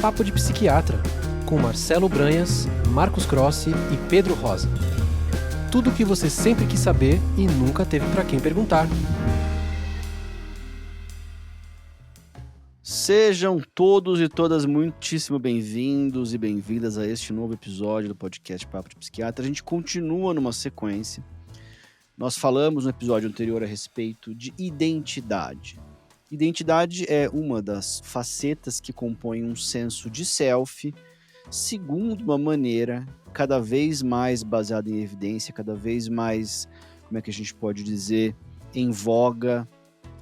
Papo de Psiquiatra, com Marcelo Branhas, Marcos Crossi e Pedro Rosa. Tudo o que você sempre quis saber e nunca teve para quem perguntar. Sejam todos e todas muitíssimo bem-vindos e bem-vindas a este novo episódio do podcast Papo de Psiquiatra. A gente continua numa sequência. Nós falamos no episódio anterior a respeito de identidade. Identidade é uma das facetas que compõem um senso de self, segundo uma maneira cada vez mais baseada em evidência, cada vez mais, como é que a gente pode dizer, em voga,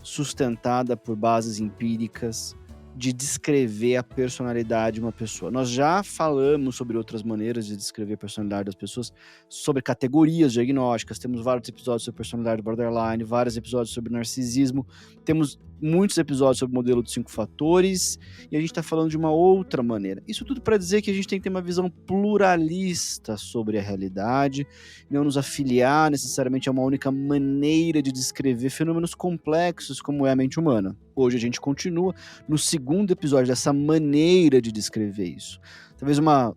sustentada por bases empíricas, de descrever a personalidade de uma pessoa. Nós já falamos sobre outras maneiras de descrever a personalidade das pessoas, sobre categorias diagnósticas, temos vários episódios sobre personalidade borderline, vários episódios sobre narcisismo, temos muitos episódios sobre o modelo de 5 fatores, e a gente está falando de uma outra maneira. Isso tudo para dizer que a gente tem que ter uma visão pluralista sobre a realidade, não nos afiliar necessariamente a uma única maneira de descrever fenômenos complexos como é a mente humana. Hoje a gente continua no segundo episódio dessa maneira de descrever isso. Talvez uma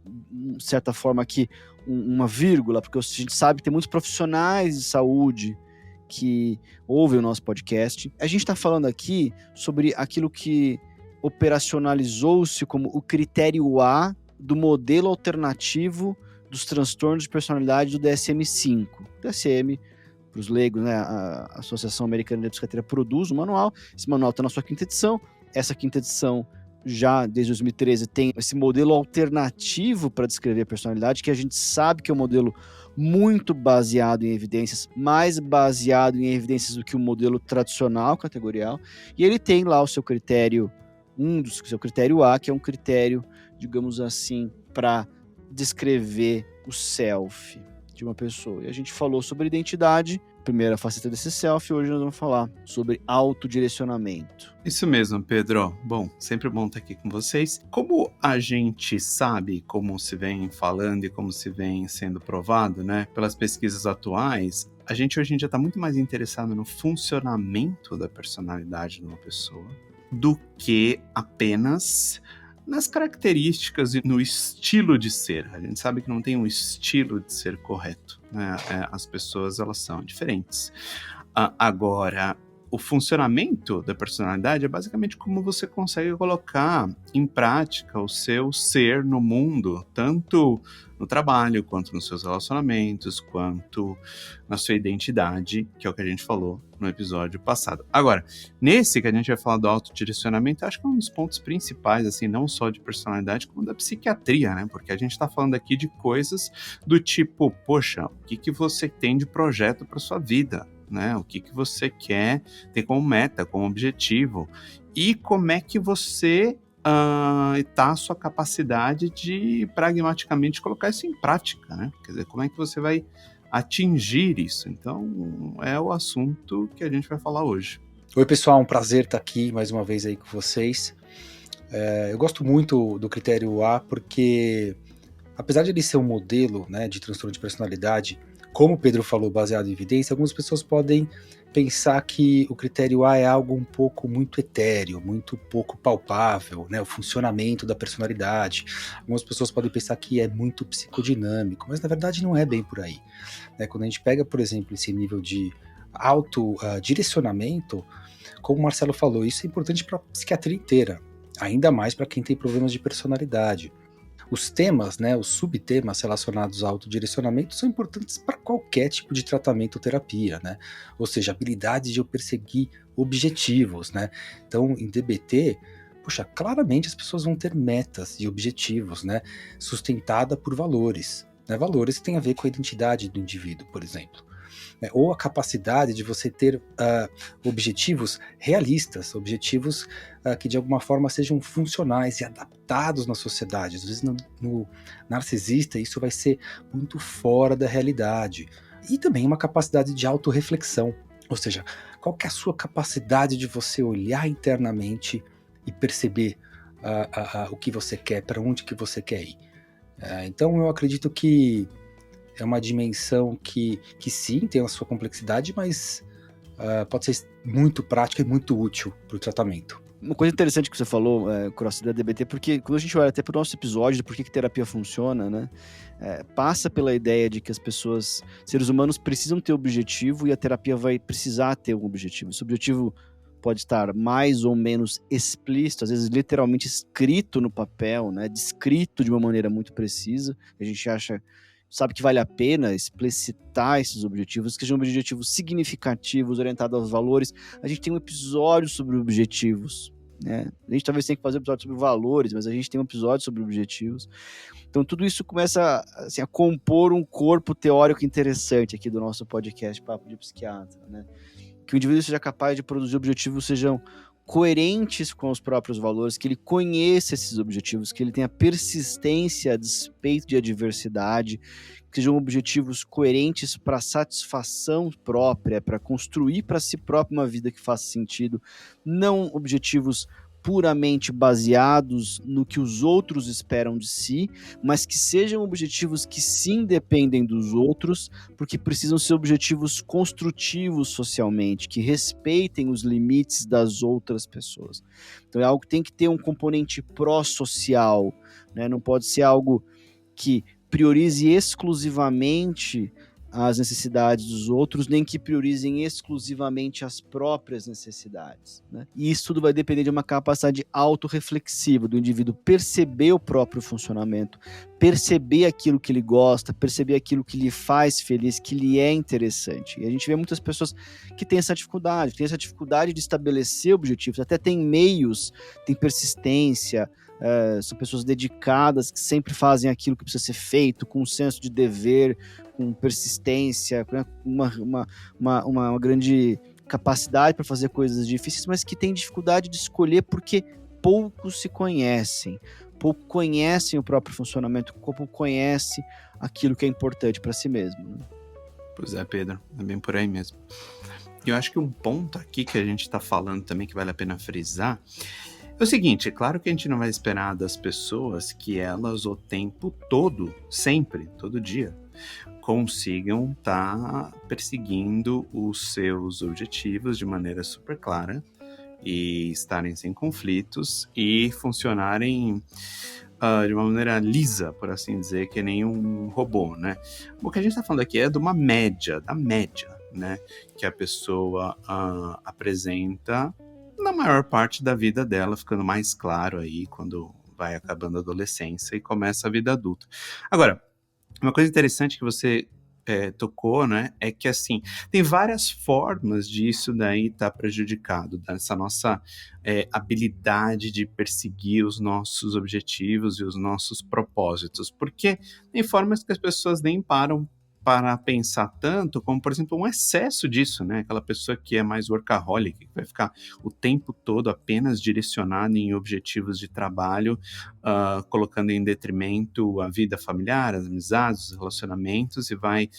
certa forma aqui, uma vírgula, porque a gente sabe que tem muitos profissionais de saúde que ouvem o nosso podcast. A gente está falando aqui sobre aquilo que operacionalizou-se como o critério A do modelo alternativo dos transtornos de personalidade do DSM-5. DSM, para os leigos, né, a Associação Americana de Psiquiatria produz um manual. Esse manual está na sua 5ª edição. Essa 5ª edição, já desde 2013, tem esse modelo alternativo para descrever a personalidade, que a gente sabe que é um modelo muito baseado em evidências, mais baseado em evidências do que o modelo tradicional categorial, e ele tem lá o seu critério, seu critério A, que é um critério, digamos assim, para descrever o self de uma pessoa. E a gente falou sobre identidade, primeira faceta desse self, e hoje nós vamos falar sobre autodirecionamento. Isso mesmo, Pedro. Bom, sempre bom estar aqui com vocês. Como a gente sabe, como se vem falando e como se vem sendo provado, né, pelas pesquisas atuais, a gente hoje em dia está muito mais interessado no funcionamento da personalidade de uma pessoa do que apenas nas características e no estilo de ser. A gente sabe que não tem um estilo de ser correto, né? As pessoas, elas são diferentes. Agora, o funcionamento da personalidade é basicamente como você consegue colocar em prática o seu ser no mundo, tanto no trabalho, quanto nos seus relacionamentos, quanto na sua identidade, que é o que a gente falou no episódio passado. Agora, nesse que a gente vai falar do autodirecionamento, acho que é um dos pontos principais, assim, não só de personalidade, como da psiquiatria, né? Porque a gente está falando aqui de coisas do tipo, poxa, o que você tem de projeto para sua vida? Né? O que você quer ter como meta, como objetivo, e como é que você está a sua capacidade de pragmaticamente colocar isso em prática, né? Quer dizer, como é que você vai atingir isso? Então, é o assunto que a gente vai falar hoje. Oi, pessoal, um prazer estar aqui mais uma vez aí com vocês. Eu gosto muito do critério A porque, apesar de ele ser um modelo, né, de transtorno de personalidade, como o Pedro falou, baseado em evidência, algumas pessoas podem pensar que o critério A é algo um pouco muito etéreo, muito pouco palpável, né, o funcionamento da personalidade. Algumas pessoas podem pensar que é muito psicodinâmico, mas na verdade não é bem por aí. Né? Quando a gente pega, por exemplo, esse nível de autodirecionamento, como o Marcelo falou, isso é importante para a psiquiatria inteira, ainda mais para quem tem problemas de personalidade. Os temas, né, os subtemas relacionados ao autodirecionamento são importantes para qualquer tipo de tratamento ou terapia, né? Ou seja, habilidade de eu perseguir objetivos, né? Então, em DBT, poxa, claramente as pessoas vão ter metas e objetivos, né? Sustentada por valores, né? Valores que têm a ver com a identidade do indivíduo, por exemplo. Ou a capacidade de você ter objetivos realistas, objetivos que de alguma forma sejam funcionais e adaptados na sociedade. Às vezes no narcisista isso vai ser muito fora da realidade. E também uma capacidade de autorreflexão, ou seja, qual que é a sua capacidade de você olhar internamente e perceber o que você quer, para onde que você quer ir. Então eu acredito que é uma dimensão que sim, tem a sua complexidade, mas pode ser muito prática e muito útil para o tratamento. Uma coisa interessante que você falou, Cross, da DBT, porque quando a gente olha até para o nosso episódio de por que terapia funciona, né? Passa pela ideia de que as pessoas, seres humanos, precisam ter objetivo e a terapia vai precisar ter um objetivo. Esse objetivo pode estar mais ou menos explícito, às vezes literalmente escrito no papel, né? Descrito de uma maneira muito precisa. A gente sabe que vale a pena explicitar esses objetivos, que sejam objetivos significativos, orientados aos valores. A gente tem um episódio sobre objetivos, né? A gente talvez tenha que fazer um episódio sobre valores, mas a gente tem um episódio sobre objetivos. Então tudo isso começa assim, a compor um corpo teórico interessante aqui do nosso podcast Papo de Psiquiatra, né? Que o indivíduo seja capaz de produzir objetivos que sejam coerentes com os próprios valores, que ele conheça esses objetivos, que ele tenha persistência a despeito de adversidade, que sejam objetivos coerentes para satisfação própria, para construir para si próprio uma vida que faça sentido, não objetivos puramente baseados no que os outros esperam de si, mas que sejam objetivos que sim dependem dos outros, porque precisam ser objetivos construtivos socialmente, que respeitem os limites das outras pessoas. Então é algo que tem que ter um componente pró-social, né? Não pode ser algo que priorize exclusivamente as necessidades dos outros, nem que priorizem exclusivamente as próprias necessidades, né? E isso tudo vai depender de uma capacidade autorreflexiva do indivíduo perceber o próprio funcionamento, perceber aquilo que ele gosta, perceber aquilo que lhe faz feliz, que lhe é interessante. E a gente vê muitas pessoas que têm essa dificuldade de estabelecer objetivos, até tem meios, tem persistência, são pessoas dedicadas que sempre fazem aquilo que precisa ser feito, com um senso de dever, com persistência, uma grande capacidade para fazer coisas difíceis, mas que têm dificuldade de escolher porque poucos se conhecem, pouco conhecem o próprio funcionamento, pouco conhecem aquilo que é importante para si mesmo, né? Pois é, Pedro, é bem por aí mesmo. E eu acho que um ponto aqui que a gente está falando também que vale a pena frisar é o seguinte: é claro que a gente não vai esperar das pessoas que elas o tempo todo, sempre, todo dia, consigam estar perseguindo os seus objetivos de maneira super clara e estarem sem conflitos e funcionarem de uma maneira lisa, por assim dizer, que nem um robô, né? O que a gente está falando aqui é de uma média, da média, né? Que a pessoa apresenta na maior parte da vida dela, ficando mais claro aí quando vai acabando a adolescência e começa a vida adulta. Agora, uma coisa interessante que você tocou, né, é que assim, tem várias formas disso daí estar prejudicado, dessa nossa habilidade de perseguir os nossos objetivos e os nossos propósitos, porque tem formas que as pessoas nem param para pensar tanto, como, por exemplo, um excesso disso, né? Aquela pessoa que é mais workaholic, que vai ficar o tempo todo apenas direcionada em objetivos de trabalho, colocando em detrimento a vida familiar, as amizades, os relacionamentos, e vai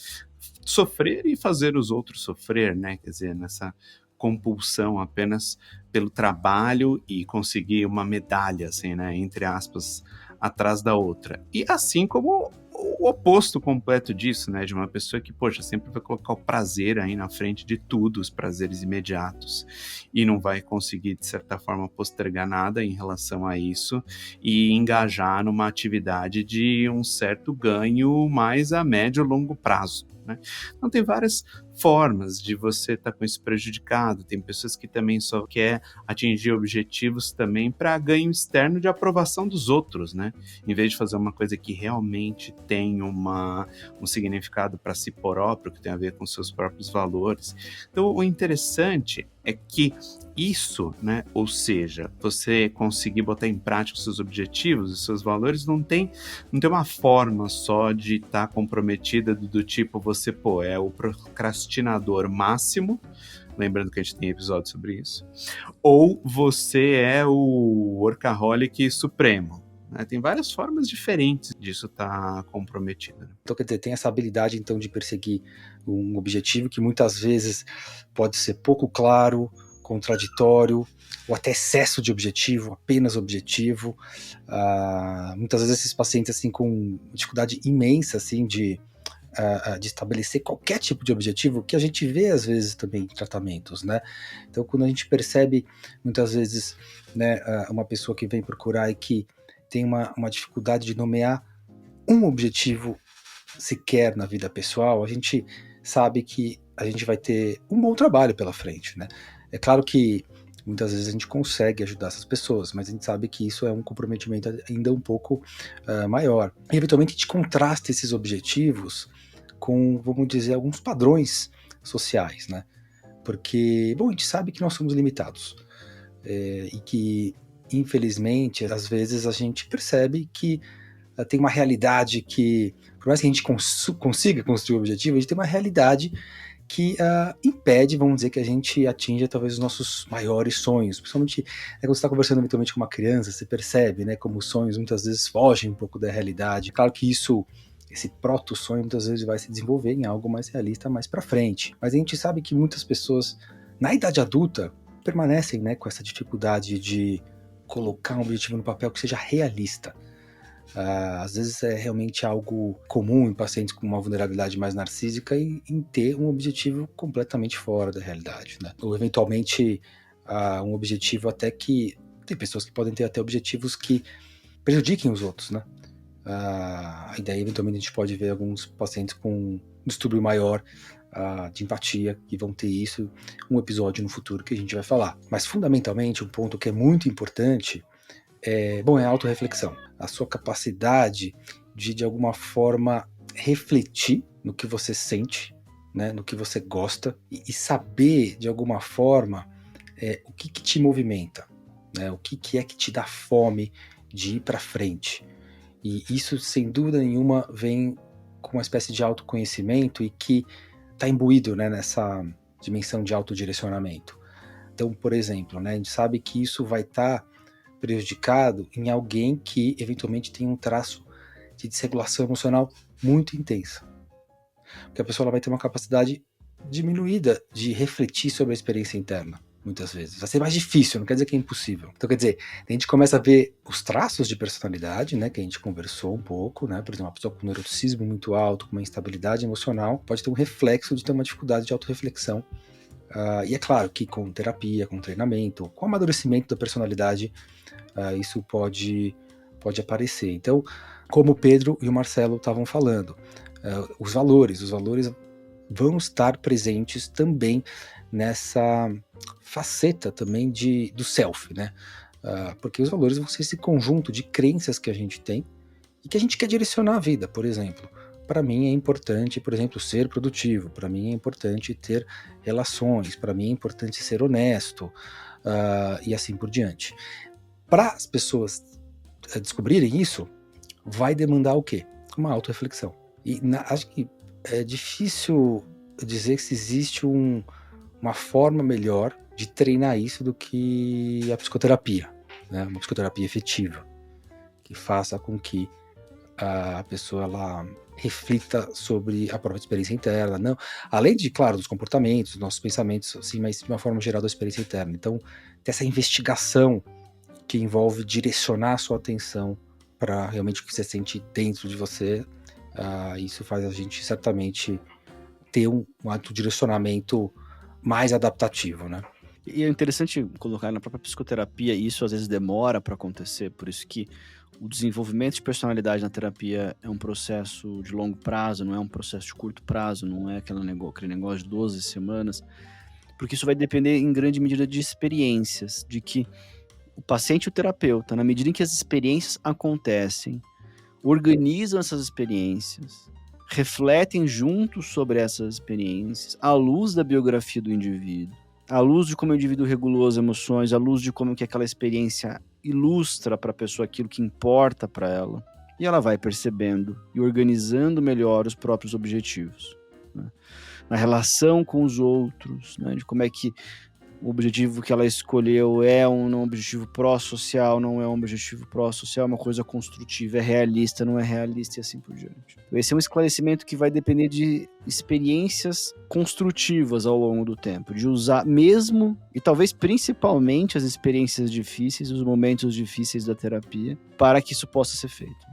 sofrer e fazer os outros sofrer, né? Quer dizer, nessa compulsão apenas pelo trabalho e conseguir uma medalha, assim, né? Entre aspas, atrás da outra. E assim como o oposto completo disso, né, de uma pessoa que, poxa, sempre vai colocar o prazer aí na frente de tudo, os prazeres imediatos, e não vai conseguir, de certa forma, postergar nada em relação a isso e engajar numa atividade de um certo ganho mais a médio e longo prazo, né? Então tem várias formas de você estar com isso prejudicado. Tem pessoas que também só quer atingir objetivos também para ganho externo de aprovação dos outros, né? Em vez de fazer uma coisa que realmente tem um significado para si próprio, que tem a ver com seus próprios valores. Então o interessante é que isso, né, ou seja, você conseguir botar em prática os seus objetivos, os seus valores, não tem uma forma só de estar comprometida do tipo, você, é o procrastinador máximo, lembrando que a gente tem episódio sobre isso, ou você é o workaholic supremo, né? Tem várias formas diferentes disso estar comprometido, né? Então, quer dizer, tem essa habilidade, então, de perseguir um objetivo que muitas vezes pode ser pouco claro, contraditório, ou até excesso de objetivo, apenas objetivo. Muitas vezes esses pacientes assim, com dificuldade imensa assim, de de estabelecer qualquer tipo de objetivo, que a gente vê às vezes também em tratamentos, né? Então, quando a gente percebe muitas vezes, né, uma pessoa que vem procurar e que tem uma dificuldade de nomear um objetivo sequer na vida pessoal, a gente sabe que a gente vai ter um bom trabalho pela frente, né? É claro que muitas vezes a gente consegue ajudar essas pessoas, mas a gente sabe que isso é um comprometimento ainda um pouco maior. E eventualmente a gente contrasta esses objetivos com, vamos dizer, alguns padrões sociais, né? Porque, bom, a gente sabe que nós somos limitados e que, infelizmente, às vezes a gente percebe que tem uma realidade que, por mais que a gente consiga construir o objetivo, a gente tem uma realidade que impede, vamos dizer, que a gente atinja talvez os nossos maiores sonhos. Principalmente quando você está conversando eventualmente com uma criança, você percebe, né, como os sonhos muitas vezes fogem um pouco da realidade. Claro que esse proto-sonho muitas vezes vai se desenvolver em algo mais realista mais para frente. Mas a gente sabe que muitas pessoas, na idade adulta, permanecem, né, com essa dificuldade de colocar um objetivo no papel que seja realista. Às vezes é realmente algo comum em pacientes com uma vulnerabilidade mais narcísica em ter um objetivo completamente fora da realidade, né? Ou eventualmente um objetivo até que... Tem pessoas que podem ter até objetivos que prejudiquem os outros, né? E daí eventualmente a gente pode ver alguns pacientes com um distúrbio maior de empatia que vão ter isso, um episódio no futuro que a gente vai falar. Mas fundamentalmente um ponto que é muito importante é a autorreflexão. A sua capacidade de alguma forma, refletir no que você sente, né, no que você gosta, e saber, de alguma forma, o que te movimenta, né, o que é que te dá fome de ir para frente. E isso, sem dúvida nenhuma, vem com uma espécie de autoconhecimento e que está imbuído, né, nessa dimensão de autodirecionamento. Então, por exemplo, né, a gente sabe que isso vai estar prejudicado em alguém que eventualmente tem um traço de desregulação emocional muito intensa. Porque a pessoa ela vai ter uma capacidade diminuída de refletir sobre a experiência interna, muitas vezes. Vai ser mais difícil, não quer dizer que é impossível. Então, quer dizer, a gente começa a ver os traços de personalidade, né, que a gente conversou um pouco, né, por exemplo, uma pessoa com neuroticismo muito alto, com uma instabilidade emocional, pode ter um reflexo de ter uma dificuldade de autorreflexão. E é claro que com terapia, com treinamento, com amadurecimento da personalidade, isso pode aparecer. Então, como o Pedro e o Marcelo estavam falando, os valores vão estar presentes também nessa faceta também do self, né? Porque os valores vão ser esse conjunto de crenças que a gente tem e que a gente quer direcionar a vida. Por exemplo, para mim é importante, por exemplo, ser produtivo, para mim é importante ter relações, para mim é importante ser honesto, e assim por diante. Para as pessoas descobrirem isso, vai demandar o quê? Uma autorreflexão. E acho que é difícil dizer que existe uma forma melhor de treinar isso do que a psicoterapia, né? Uma psicoterapia efetiva, que faça com que a pessoa ela reflita sobre a própria experiência interna, não, além de, claro, dos comportamentos, dos nossos pensamentos, assim, mas de uma forma geral da experiência interna. Então, ter essa investigação que envolve direcionar a sua atenção para realmente o que você sente dentro de você, isso faz a gente certamente ter um autodirecionamento mais adaptativo, né? E é interessante colocar na própria psicoterapia, e isso às vezes demora para acontecer, por isso que o desenvolvimento de personalidade na terapia é um processo de longo prazo, não é um processo de curto prazo, não é aquele negócio de 12 semanas, porque isso vai depender em grande medida de experiências, de que o paciente e o terapeuta, na medida em que as experiências acontecem, organizam essas experiências, refletem juntos sobre essas experiências, à luz da biografia do indivíduo, à luz de como o indivíduo regulou as emoções, à luz de como que aquela experiência ilustra para a pessoa aquilo que importa para ela, e ela vai percebendo e organizando melhor os próprios objetivos, né? Na relação com os outros, né? De como é que o objetivo que ela escolheu é um objetivo pró-social, não é um objetivo pró-social, é uma coisa construtiva, é realista, não é realista e assim por diante. Esse é um esclarecimento que vai depender de experiências construtivas ao longo do tempo, de usar mesmo e talvez principalmente as experiências difíceis, os momentos difíceis da terapia, para que isso possa ser feito.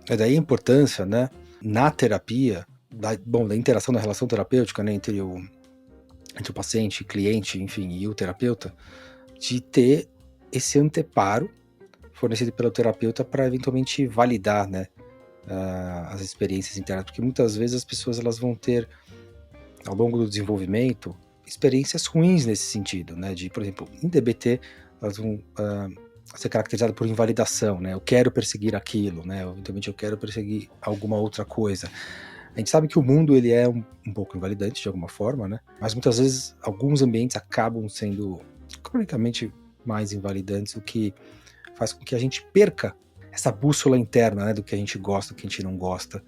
É daí a importância, né, na terapia, da interação da relação terapêutica, né, entre o paciente, cliente, enfim, e o terapeuta, de ter esse anteparo fornecido pelo terapeuta para eventualmente validar, né, as experiências internas, porque muitas vezes as pessoas elas vão ter, ao longo do desenvolvimento, experiências ruins nesse sentido, né, de, por exemplo, em DBT, elas vão ser caracterizadas por invalidação, né, eu quero perseguir aquilo, né, eventualmente eu quero perseguir alguma outra coisa. A gente sabe que o mundo ele é um pouco invalidante de alguma forma, né, mas muitas vezes alguns ambientes acabam sendo cronicamente mais invalidantes, o que faz com que a gente perca essa bússola interna, né, do que a gente gosta, do que a gente não gosta,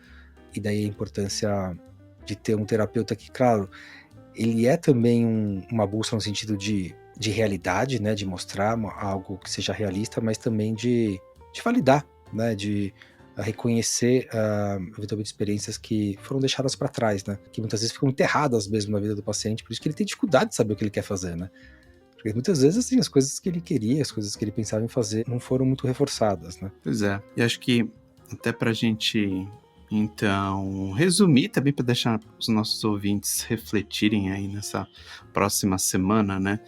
e daí a importância de ter um terapeuta que, claro, ele é também uma bússola no sentido de realidade, né, de mostrar algo que seja realista, mas também de validar, né, de reconhecer eventualmente experiências que foram deixadas para trás, né, que muitas vezes ficam enterradas mesmo na vida do paciente, por isso que ele tem dificuldade de saber o que ele quer fazer, né. Porque muitas vezes, assim, as coisas que ele queria, as coisas que ele pensava em fazer não foram muito reforçadas, né. Pois é, e acho que até pra gente, então, resumir também, para deixar os nossos ouvintes refletirem aí nessa próxima semana, né,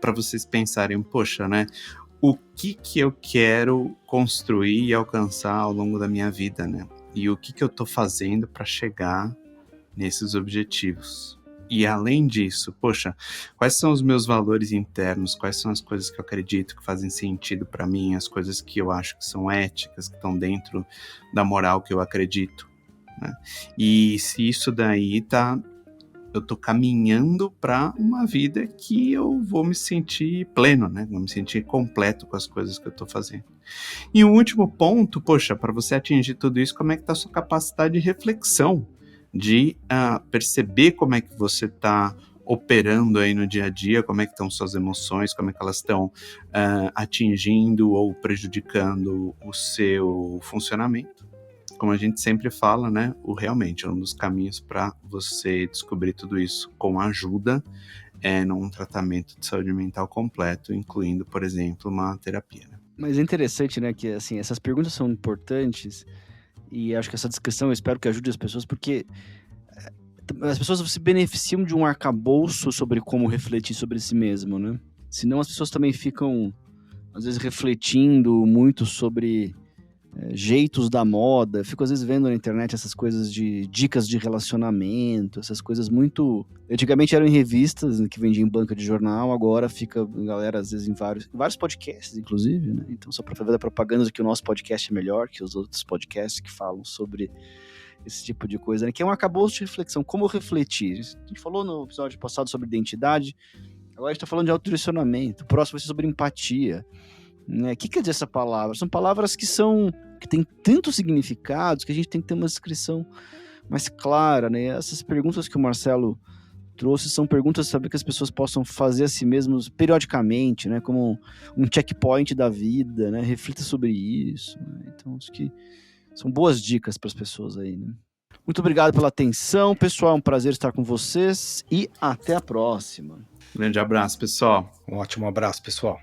para vocês pensarem, poxa, né, o que eu quero construir e alcançar ao longo da minha vida, né, e o que eu tô fazendo para chegar nesses objetivos. E além disso, poxa, quais são os meus valores internos, quais são as coisas que eu acredito que fazem sentido para mim, as coisas que eu acho que são éticas, que estão dentro da moral que eu acredito, né? E se isso daí eu tô caminhando para uma vida que eu vou me sentir pleno, né? Vou me sentir completo com as coisas que eu tô fazendo. E o último ponto, poxa, para você atingir tudo isso, como é que tá a sua capacidade de reflexão? De perceber como é que você está operando aí no dia a dia, como é que estão suas emoções, como é que elas estão atingindo ou prejudicando o seu funcionamento. Como a gente sempre fala, né, realmente um dos caminhos para você descobrir tudo isso com ajuda é num tratamento de saúde mental completo, incluindo, por exemplo, uma terapia, né? Mas é interessante, né, que assim, essas perguntas são importantes e acho que essa descrição eu espero que ajude as pessoas, porque as pessoas se beneficiam de um arcabouço sobre como refletir sobre si mesmo, né? Senão as pessoas também ficam, às vezes, refletindo muito sobre jeitos da moda. Eu fico, às vezes, vendo na internet essas coisas de dicas de relacionamento, essas coisas muito... Antigamente eram em revistas, que vendiam em banca de jornal, agora fica, galera, às vezes, em vários podcasts, inclusive, né? Então, só para fazer a propaganda de que o nosso podcast é melhor que os outros podcasts que falam sobre esse tipo de coisa, né? Que é um arcabouço de reflexão. Como refletir? A gente falou no episódio passado sobre identidade, agora a gente está falando de autodirecionamento. O próximo vai ser sobre empatia, né? O que quer dizer essa palavra? São palavras que têm tantos significados que a gente tem que ter uma descrição mais clara, né? Essas perguntas que o Marcelo trouxe são perguntas, sabe, que as pessoas possam fazer a si mesmos periodicamente, né? Como um checkpoint da vida, né? Reflita sobre isso, né? Então, acho que são boas dicas para as pessoas aí, né? Muito obrigado pela atenção, pessoal. É um prazer estar com vocês e até a próxima. Grande abraço, pessoal. Um ótimo abraço, pessoal.